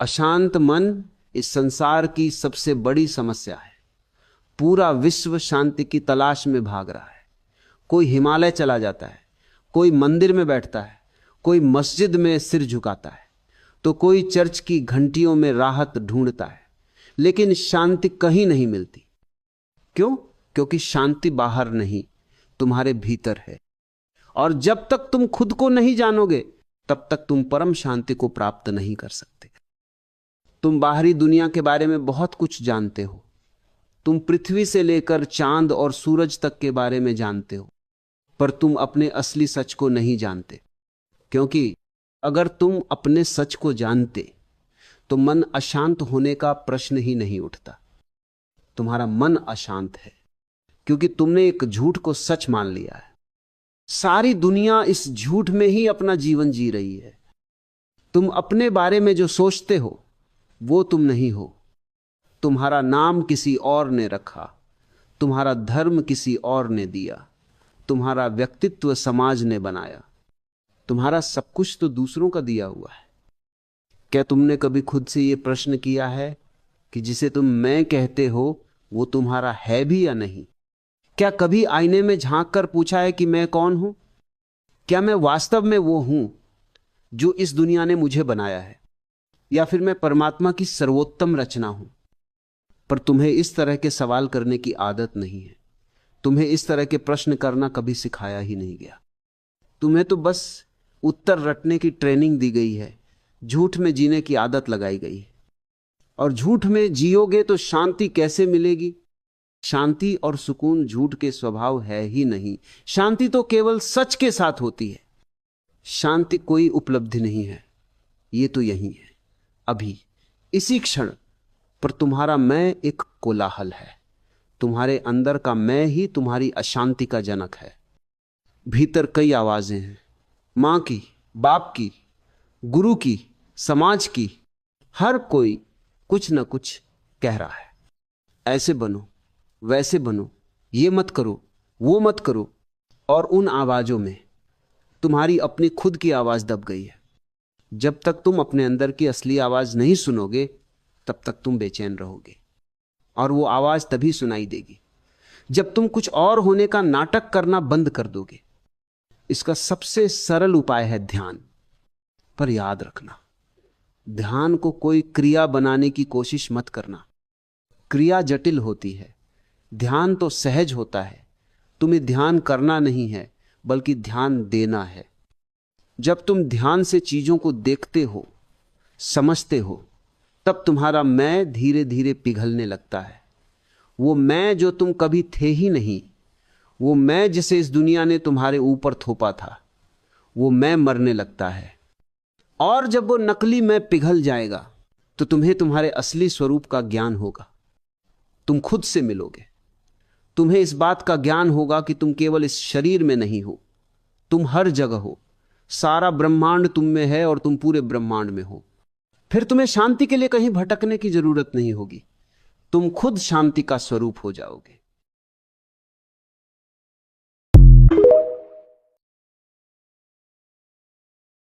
अशांत मन इस संसार की सबसे बड़ी समस्या है। पूरा विश्व शांति की तलाश में भाग रहा है। कोई हिमालय चला जाता है, कोई मंदिर में बैठता है, कोई मस्जिद में सिर झुकाता है, तो कोई चर्च की घंटियों में राहत ढूंढता है, लेकिन शांति कहीं नहीं मिलती। क्यों? क्योंकि शांति बाहर नहीं, तुम्हारे भीतर है। और जब तक तुम खुद को नहीं जानोगे तब तक तुम परम शांति को प्राप्त नहीं कर सकते। तुम बाहरी दुनिया के बारे में बहुत कुछ जानते हो, तुम पृथ्वी से लेकर चांद और सूरज तक के बारे में जानते हो, पर तुम अपने असली सच को नहीं जानते। क्योंकि अगर तुम अपने सच को जानते तो मन अशांत होने का प्रश्न ही नहीं उठता। तुम्हारा मन अशांत है क्योंकि तुमने एक झूठ को सच मान लिया है। सारी दुनिया इस झूठ में ही अपना जीवन जी रही है। तुम अपने बारे में जो सोचते हो वो तुम नहीं हो। तुम्हारा नाम किसी और ने रखा, तुम्हारा धर्म किसी और ने दिया, तुम्हारा व्यक्तित्व समाज ने बनाया, तुम्हारा सब कुछ तो दूसरों का दिया हुआ है। क्या तुमने कभी खुद से यह प्रश्न किया है कि जिसे तुम मैं कहते हो वो तुम्हारा है भी या नहीं? क्या कभी आईने में झांक कर पूछा है कि मैं कौन हूं? क्या मैं वास्तव में वो हूं जो इस दुनिया ने मुझे बनाया है, या फिर मैं परमात्मा की सर्वोत्तम रचना हूं? पर तुम्हें इस तरह के सवाल करने की आदत नहीं है। तुम्हें इस तरह के प्रश्न करना कभी सिखाया ही नहीं गया। तुम्हें तो बस उत्तर रटने की ट्रेनिंग दी गई है, झूठ में जीने की आदत लगाई गई है। और झूठ में जियोगे तो शांति कैसे मिलेगी? शांति और सुकून झूठ के स्वभाव है ही नहीं। शांति तो केवल सच के साथ होती है। शांति कोई उपलब्धि नहीं है, ये तो यही है, अभी इसी क्षण। पर तुम्हारा मैं एक कोलाहल है। तुम्हारे अंदर का मैं ही तुम्हारी अशांति का जनक है। भीतर कई आवाजें हैं, मां की, बाप की, गुरु की, समाज की। हर कोई कुछ न कुछ कह रहा है, ऐसे बनो, वैसे बनो, ये मत करो, वो मत करो। और उन आवाजों में तुम्हारी अपनी खुद की आवाज दब गई है। जब तक तुम अपने अंदर की असली आवाज नहीं सुनोगे तब तक तुम बेचैन रहोगे। और वो आवाज तभी सुनाई देगी जब तुम कुछ और होने का नाटक करना बंद कर दोगे। इसका सबसे सरल उपाय है ध्यान। पर याद रखना, ध्यान को कोई क्रिया बनाने की कोशिश मत करना। क्रिया जटिल होती है, ध्यान तो सहज होता है। तुम्हें ध्यान करना नहीं है बल्कि ध्यान देना है। जब तुम ध्यान से चीजों को देखते हो, समझते हो, तब तुम्हारा मैं धीरे धीरे पिघलने लगता है। वो मैं जो तुम कभी थे ही नहीं, वो मैं जिसे इस दुनिया ने तुम्हारे ऊपर थोपा था, वो मैं मरने लगता है। और जब वो नकली मैं पिघल जाएगा तो तुम्हें तुम्हारे असली स्वरूप का ज्ञान होगा। तुम खुद से मिलोगे। तुम्हें इस बात का ज्ञान होगा कि तुम केवल इस शरीर में नहीं हो, तुम हर जगह हो। सारा ब्रह्मांड तुम में है और तुम पूरे ब्रह्मांड में हो। फिर तुम्हें शांति के लिए कहीं भटकने की जरूरत नहीं होगी। तुम खुद शांति का स्वरूप हो जाओगे।